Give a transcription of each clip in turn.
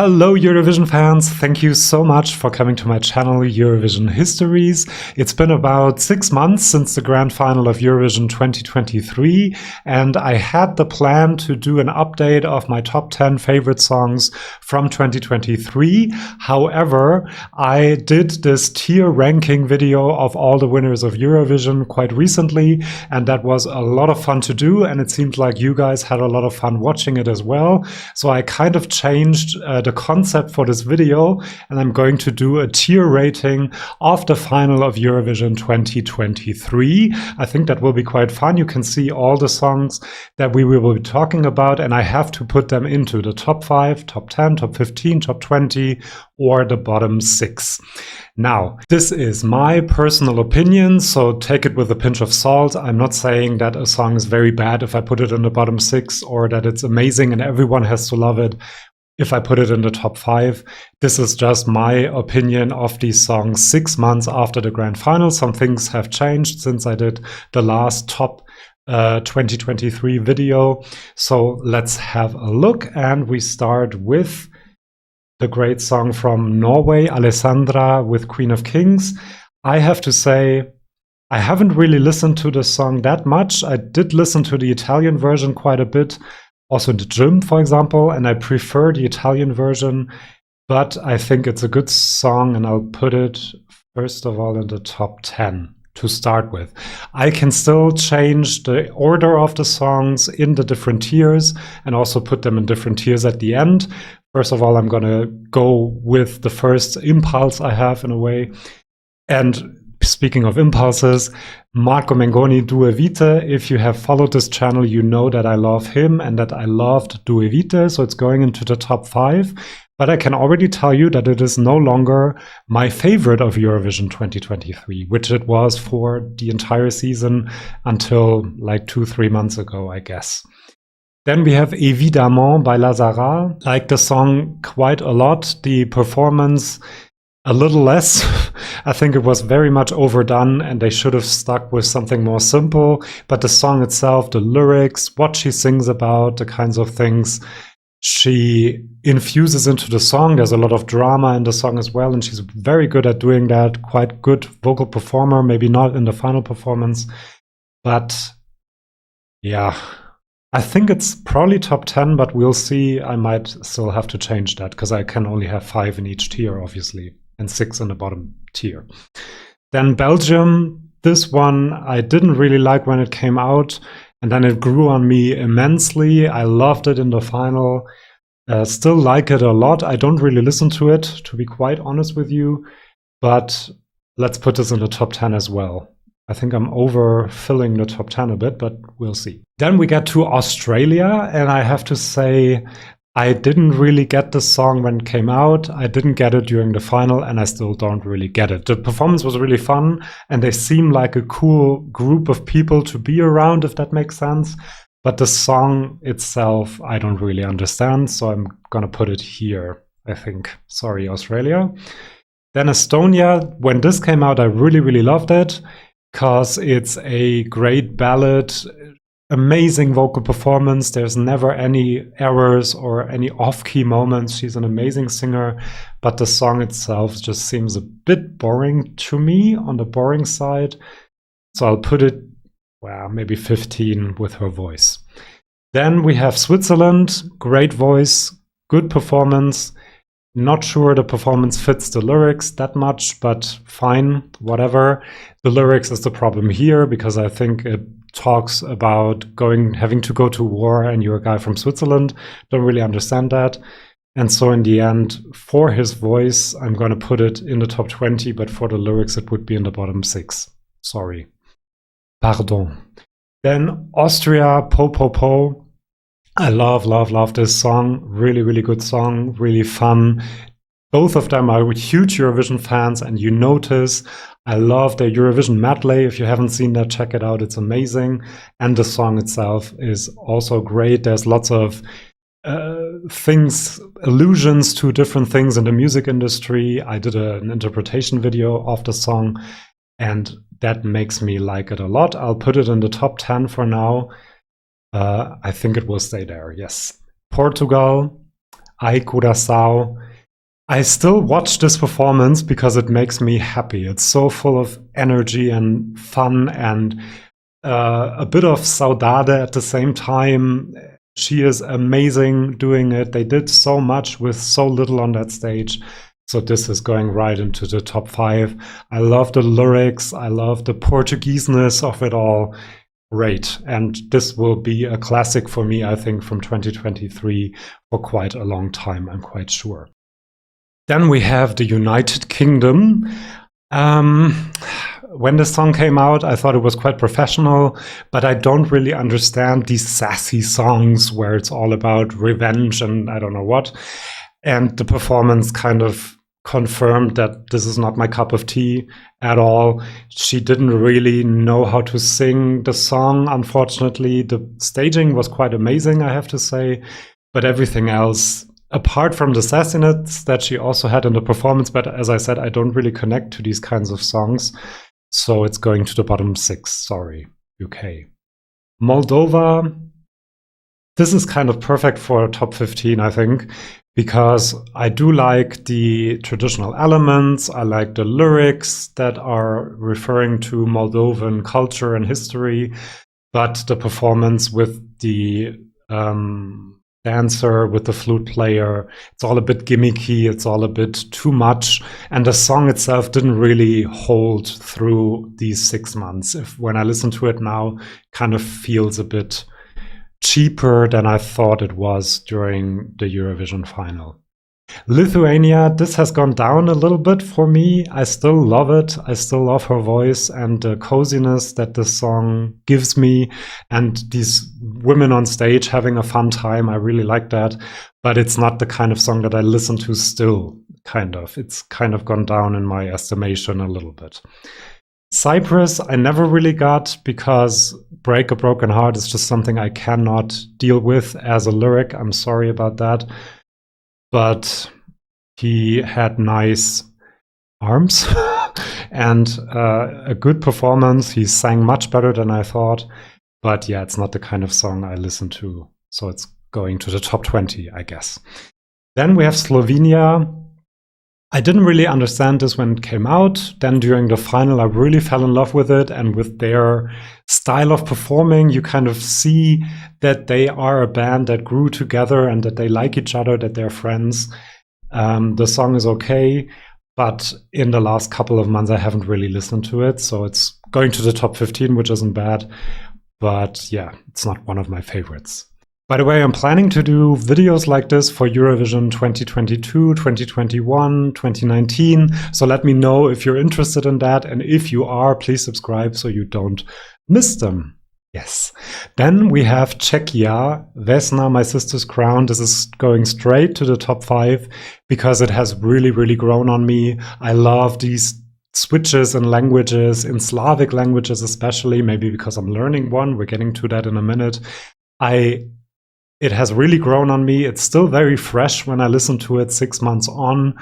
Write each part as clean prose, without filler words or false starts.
Hello Eurovision fans, thank you so much for coming to my channel Eurovision Histories. It's been about 6 months since the grand final of Eurovision 2023 and I had the plan to do an update of my top 10 favorite songs from 2023. However, I did this tier ranking video of all the winners of Eurovision quite recently and that was a lot of fun to do and it seemed like you guys had a lot of fun watching it as well. So I kind of changed the concept for this video and I'm going to do a tier rating of the final of Eurovision 2023. I think that will be quite fun. You can see all the songs that we will be talking about and I have to put them into the top 5, top 10, top 15, top 20 or the bottom 6. Now, this is my personal opinion, so take it with a pinch of salt. I'm not saying that a song is very bad if I put it in the bottom 6 or that it's amazing and everyone has to love it if I put it in the top 5. This is just my opinion of these songs 6 months after the grand final. Some things have changed since I did the last top 2023 video. So let's have a look and we start with the great song from Norway, Alessandra with Queen of Kings. I have to say, I haven't really listened to the song that much. I did listen to the Italian version quite a bit, also in the gym, for example, and I prefer the Italian version, but I think it's a good song and I'll put it, first of all, in the top 10 to start with. I can still change the order of the songs in the different tiers and also put them in different tiers at the end. First of all, I'm gonna go with the first impulse I have in a way. And speaking of impulses, Marco Mengoni, Due Vite. If you have followed this channel, you know that I love him and that I loved Due Vite, so it's going into the top 5. But I can already tell you that it is no longer my favorite of Eurovision 2023, which it was for the entire season until like 2-3 months ago, I guess. Then we have Évidemment by Lazara. Like the song quite a lot, the performance a little less. I think it was very much overdone and they should have stuck with something more simple. But the song itself, the lyrics, what she sings about, the kinds of things she infuses into the song. There's a lot of drama in the song as well, and she's very good at doing that. Quite good vocal performer, maybe not in the final performance. But yeah, I think it's probably top 10, but we'll see. I might still have to change that because I can only have 5 in each tier, obviously, and 6 in the bottom tier. Then Belgium, this one I didn't really like when it came out, and then it grew on me immensely. I loved it in the final. Still like it a lot. I don't really listen to it, to be quite honest with you, but let's put this in the top 10 as well. I think I'm overfilling the top 10 a bit, but we'll see. Then we get to Australia, and I have to say, I didn't really get the song when it came out. I didn't get it during the final, and I still don't really get it. The performance was really fun, and they seem like a cool group of people to be around, if that makes sense. But the song itself, I don't really understand, so I'm gonna put it here, I think. Sorry, Australia. Then Estonia, when this came out, I really loved it, because it's a great ballad, amazing vocal performance. There's never any errors or any off-key moments. She's an amazing singer, but the song itself just seems a bit boring to me, on the boring side. So I'll put it, well, maybe 15 with her voice. Then we have Switzerland, great voice, good performance. Not sure the performance fits the lyrics that much, but fine, whatever. The lyrics is the problem here because I think it talks about having to go to war and you're a guy from Switzerland. Don't really understand that. And so in the end, for his voice, I'm going to put it in the top 20, but for the lyrics, it would be in the bottom 6. Sorry. Pardon. Then Austria, Po Po Po. I love this song. Really good song, really fun. Both of them are huge Eurovision fans, and you notice I love their Eurovision medley. If you haven't seen that, check it out. It's amazing. And the song itself is also great. There's lots of allusions to different things in the music industry. I did an interpretation video of the song, and that makes me like it a lot. I'll put it in the top 10 for now. I think it will stay there, yes. Portugal, Ai Curaçao. I still watch this performance because it makes me happy. It's so full of energy and fun and a bit of saudade at the same time. She is amazing doing it. They did so much with so little on that stage. So this is going right into the top 5. I love the lyrics. I love the Portugueseness of it all. Great. And this will be a classic for me, I think, from 2023 for quite a long time, I'm quite sure. Then we have the United Kingdom. When the song came out, I thought it was quite professional, but I don't really understand these sassy songs where it's all about revenge and I don't know what. And the performance kind of confirmed that this is not my cup of tea at all. She didn't really know how to sing the song, unfortunately. The staging was quite amazing, I have to say, but everything else, apart from the sassiness that she also had in the performance, but as I said, I don't really connect to these kinds of songs. So it's going to the bottom 6, sorry, UK. Moldova, this is kind of perfect for top 15, I think, because I do like the traditional elements. I like the lyrics that are referring to Moldovan culture and history, but the performance with the dancer, with the flute player, it's all a bit gimmicky, it's all a bit too much, and the song itself didn't really hold through these 6 months. When I listen to it now, it kind of feels a bit cheaper than I thought it was during the Eurovision final. Lithuania, this has gone down a little bit for me. I still love it. I still love her voice and the coziness that this song gives me, and these women on stage having a fun time. I really like that, but it's not the kind of song that I listen to still, kind of. It's kind of gone down in my estimation a little bit. Cyprus, I never really got, because Break a Broken Heart is just something I cannot deal with as a lyric. I'm sorry about that. But he had nice arms and a good performance. He sang much better than I thought. But yeah, it's not the kind of song I listen to. So it's going to the top 20, I guess. Then we have Slovenia. I didn't really understand this when it came out. Then during the final, I really fell in love with it. And with their style of performing, you kind of see that they are a band that grew together and that they like each other, that they're friends. The song is okay, but in the last couple of months, I haven't really listened to it. So it's going to the top 15, which isn't bad. But yeah, it's not one of my favorites. By the way, I'm planning to do videos like this for Eurovision 2022, 2021, 2019. So let me know if you're interested in that. And if you are, please subscribe so you don't miss them. Yes. Then we have Czechia, Vesna, My Sister's Crown. This is going straight to the top 5 because it has really, really grown on me. I love these switches in languages, in Slavic languages especially, maybe because I'm learning one. We're getting to that in a minute. It has really grown on me. It's still very fresh when I listen to it 6 months on.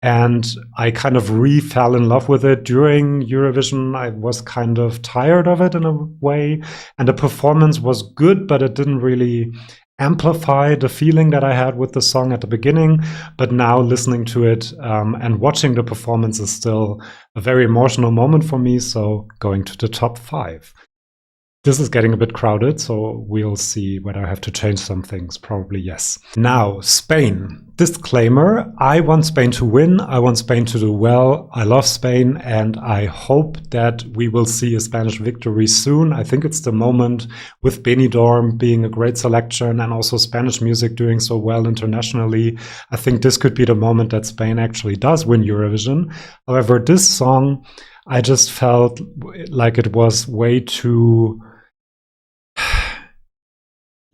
And I kind of fell in love with it during Eurovision. I was kind of tired of it in a way. And the performance was good, but it didn't really amplify the feeling that I had with the song at the beginning. But now listening to it and watching the performance is still a very emotional moment for me. So going to the top 5. This is getting a bit crowded, so we'll see whether I have to change some things. Probably yes. Now, Spain. Disclaimer, I want Spain to win. I want Spain to do well. I love Spain, and I hope that we will see a Spanish victory soon. I think it's the moment, with Benidorm being a great selection and also Spanish music doing so well internationally. I think this could be the moment that Spain actually does win Eurovision. However, this song, I just felt like it was way too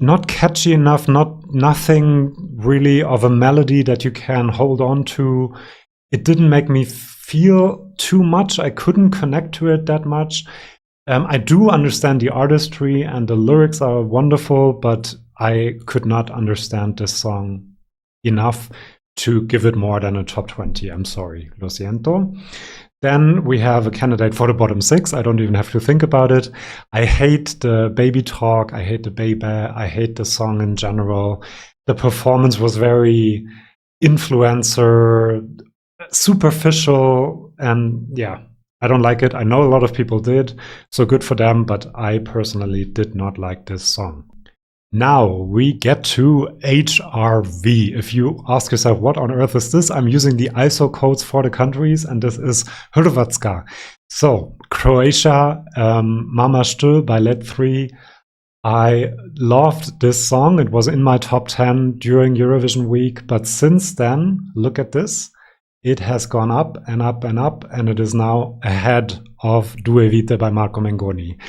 not catchy enough, nothing really of a melody that you can hold on to. It didn't make me feel too much. I couldn't connect to it that much. I do understand the artistry and the lyrics are wonderful, but I could not understand this song enough to give it more than a top 20. I'm sorry, lo siento. Then we have a candidate for the bottom 6. I don't even have to think about it. I hate the baby talk. I hate the baby. I hate the song in general. the performance was very influencer, superficial, and yeah, I don't like it. I know a lot of people did, so good for them, but I personally did not like this song. Now we get to HRV. If you ask yourself, what on earth is this? I'm using the ISO codes for the countries, and this is Hrvatska. So Croatia, Mama Štö by Led 3. I loved this song. It was in my top 10 during Eurovision week, but since then, look at this. It has gone up and up and up, and it is now ahead of Due Vite by Marco Mengoni.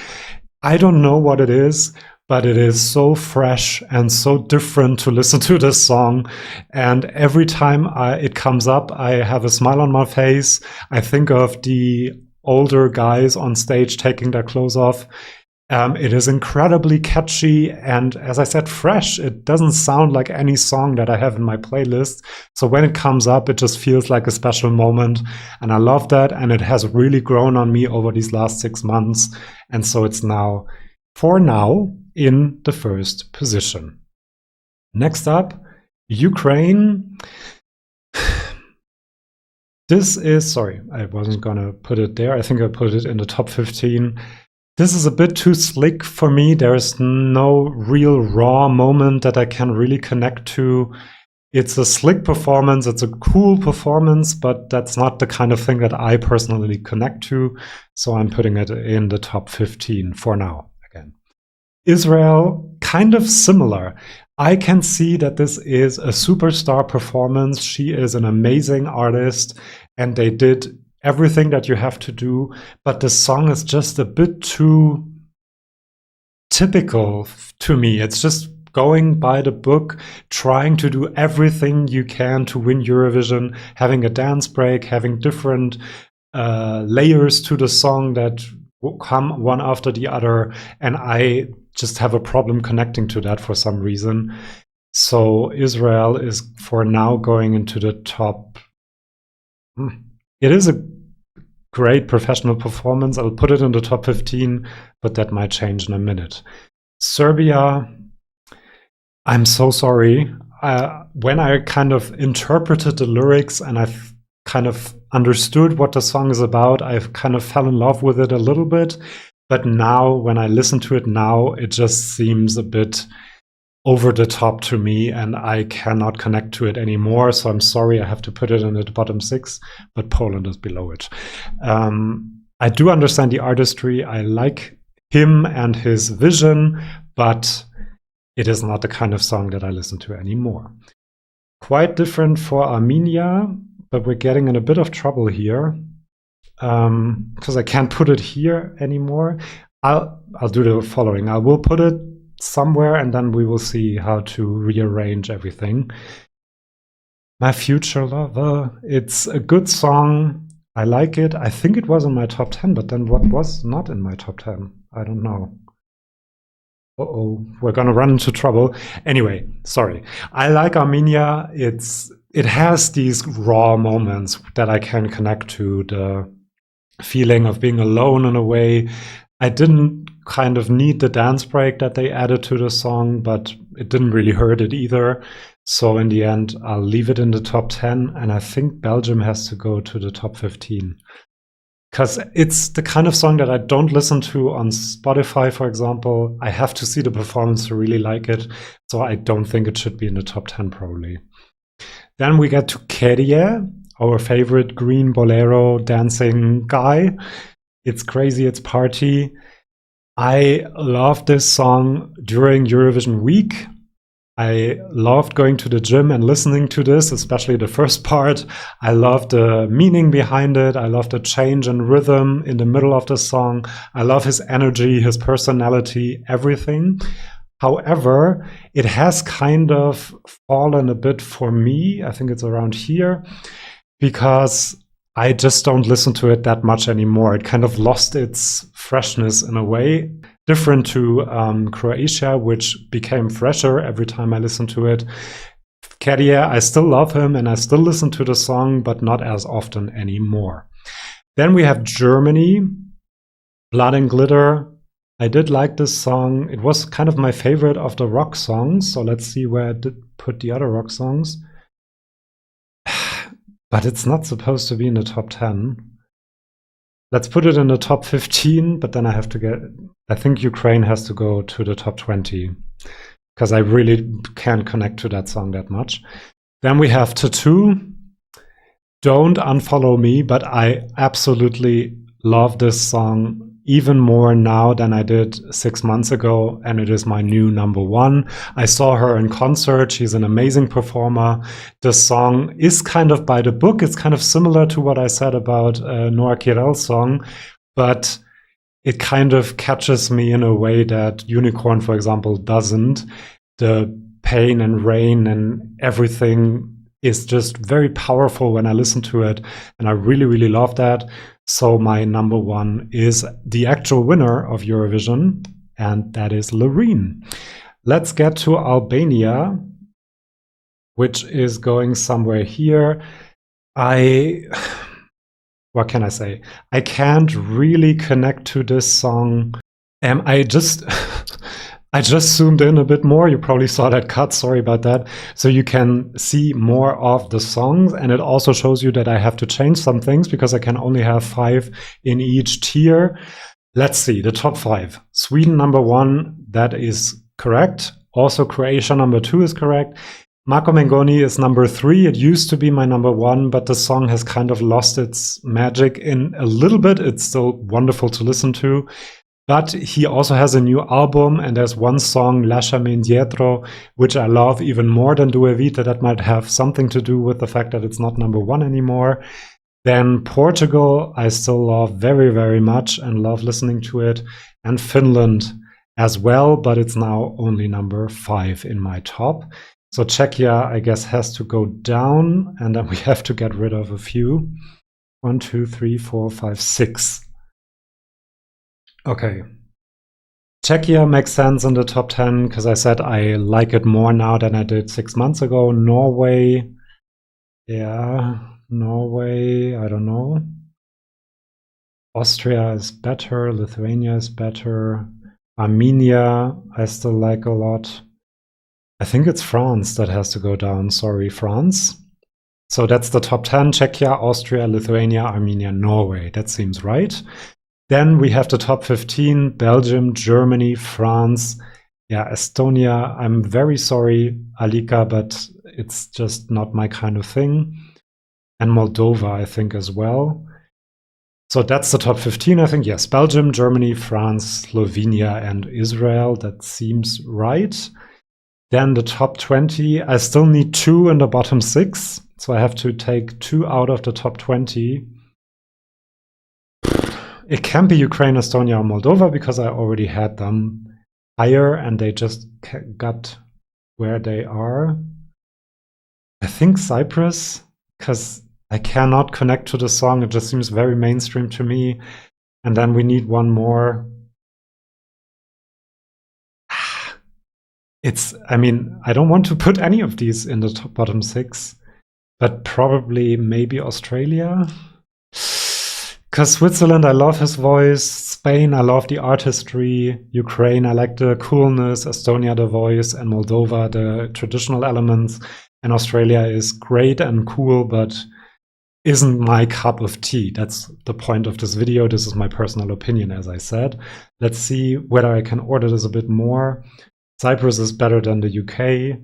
I don't know what it is, but it is so fresh and so different to listen to this song. And every time it comes up, I have a smile on my face. I think of the older guys on stage taking their clothes off. It is incredibly catchy and, as I said, fresh. It doesn't sound like any song that I have in my playlist. So when it comes up, it just feels like a special moment. And I love that. And it has really grown on me over these last 6 months. And so it's now, for now, in the first position. Next up, Ukraine. This is, sorry, I wasn't gonna put it there. I think I put it in the top 15. This is a bit too slick for me. There's no real raw moment that I can really connect to. It's a slick performance, it's a cool performance, but that's not the kind of thing that I personally connect to. So I'm putting it in the top 15 for now. Again, Israel, kind of similar. I can see that this is a superstar performance. She is an amazing artist, and they did everything that you have to do, but the song is just a bit too typical to me. It's just going by the book, trying to do everything you can to win Eurovision, having a dance break, having different layers to the song that come one after the other, and I just have a problem connecting to that for some reason. So Israel is for now going into the top. It is a great professional performance. I'll put it in the top 15, but that might change in a minute. Serbia, I'm so sorry. When I kind of interpreted the lyrics and I've kind of understood what the song is about, I've kind of fell in love with it a little bit. But now, when I listen to it now, it just seems a bit over the top to me, and I cannot connect to it anymore. So I'm sorry, I have to put it in the bottom 6, but Poland is below it. I do understand the artistry. I like him and his vision, but it is not the kind of song that I listen to anymore. Quite different for Armenia, but we're getting in a bit of trouble here because I can't put it here anymore. I'll do the following. I will put it somewhere, and then we will see how to rearrange everything. My Future Lover. It's a good song. I like it. I think it was in my top 10, but then what was not in my top 10? I don't know. Uh-oh, we're gonna run into trouble. Anyway, sorry. I like Armenia. It has these raw moments that I can connect to, the feeling of being alone in a way. I didn't kind of need the dance break that they added to the song, but it didn't really hurt it either. So in the end, I'll leave it in the top 10, and I think Belgium has to go to the top 15. Because it's the kind of song that I don't listen to on Spotify, for example. I have to see the performance to really like it, so I don't think it should be in the top 10 probably. Then we get to Käärijä, our favorite green bolero dancing guy. It's crazy, it's party. I loved this song during Eurovision week. I loved going to the gym and listening to this, especially the first part. I loved the meaning behind it. I loved the change in rhythm in the middle of the song. I love his energy, his personality, everything. However, it has kind of fallen a bit for me. I think it's around here, because I just don't listen to it that much anymore. It kind of lost its freshness in a way, different to Croatia, which became fresher every time I listen to it. Käärijä, I still love him and I still listen to the song, but not as often anymore. Then we have Germany, Blood and Glitter. I did like this song. It was kind of my favorite of the rock songs, so let's see where I did put the other rock songs. But it's not supposed to be in the top 10. Let's put it in the top 15, but then I have to get... I think Ukraine has to go to the top 20, because I really can't connect to that song that much. Then we have Tattoo. Don't unfollow me, but I absolutely love this song even more now than I did 6 months ago, and it is my new #1. I saw her in concert. She's an amazing performer. The song is kind of by the book. It's kind of similar to what I said about Nora Kirel's song, but it kind of catches me in a way that Unicorn, for example, doesn't. The pain and rain and everything is just very powerful when I listen to it, and I really, really love that. So my #1 is the actual winner of Eurovision, and that is Loreen. Let's get to Albania, which is going somewhere here. What can I say? I can't really connect to this song. I just zoomed in a bit more. You probably saw that cut. Sorry about that. So you can see more of the songs, and it also shows you that I have to change some things because I can only have 5 in each tier. Let's see the top 5. Sweden #1, that is correct. Also Croatia #2 is correct. Marco Mengoni is #3. It used to be my #1, but the song has kind of lost its magic in a little bit. It's still wonderful to listen to. But he also has a new album, and there's one song, Lasciami indietro, which I love even more than Due Vite. That might have something to do with the fact that it's not #1 anymore. Then Portugal, I still love very, very much and love listening to it. And Finland as well, but it's now only #5 in my top. So Czechia, I guess, has to go down, and then we have to get rid of a few. 1, 2, 3, 4, 5, 6. Okay. Czechia makes sense in the top 10 because I said I like it more now than I did 6 months ago. Norway, yeah, Norway, I don't know. Austria is better, Lithuania is better. Armenia, I still like a lot. I think it's France that has to go down, sorry, France. So that's the top 10, Czechia, Austria, Lithuania, Armenia, Norway. That seems right. Then we have the top 15, Belgium, Germany, France, yeah, Estonia. I'm very sorry, Alika, but it's just not my kind of thing. And Moldova, I think, as well. So that's the top 15, I think. Yes, Belgium, Germany, France, Slovenia, and Israel. That seems right. Then the top 20, I still need 2 in the bottom 6. So I have to take 2 out of the top 20. It can be Ukraine, Estonia, or Moldova because I already had them higher and they just got where they are. I think Cyprus, because I cannot connect to the song. It just seems very mainstream to me. And then we need one more. I mean, I don't want to put any of these in the top bottom 6, but probably maybe Australia. Because Switzerland, I love his voice. Spain, I love the artistry. Ukraine, I like the coolness. Estonia, the voice. And Moldova, the traditional elements. And Australia is great and cool, but isn't my cup of tea. That's the point of this video. This is my personal opinion, as I said. Let's see whether I can order this a bit more. Cyprus is better than the UK.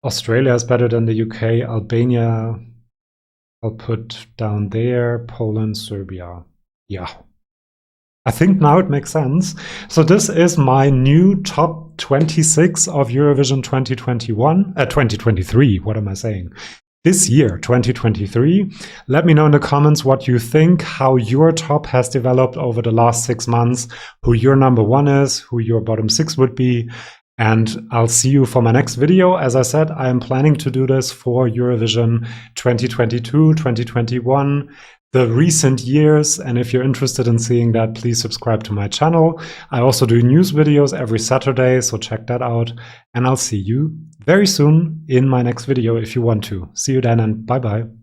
Australia is better than the UK. Albania, I'll put down there. Poland, Serbia. Yeah. I think now it makes sense. So this is my new top 26 of Eurovision 2023. What am I saying? This year, 2023. Let me know in the comments what you think, how your top has developed over the last 6 months, who your #1 is, who your bottom 6 would be. And I'll see you for my next video. As I said, I am planning to do this for Eurovision 2022, 2021, the recent years. And if you're interested in seeing that, please subscribe to my channel. I also do news videos every Saturday, so check that out. And I'll see you very soon in my next video if you want to. See you then and bye-bye.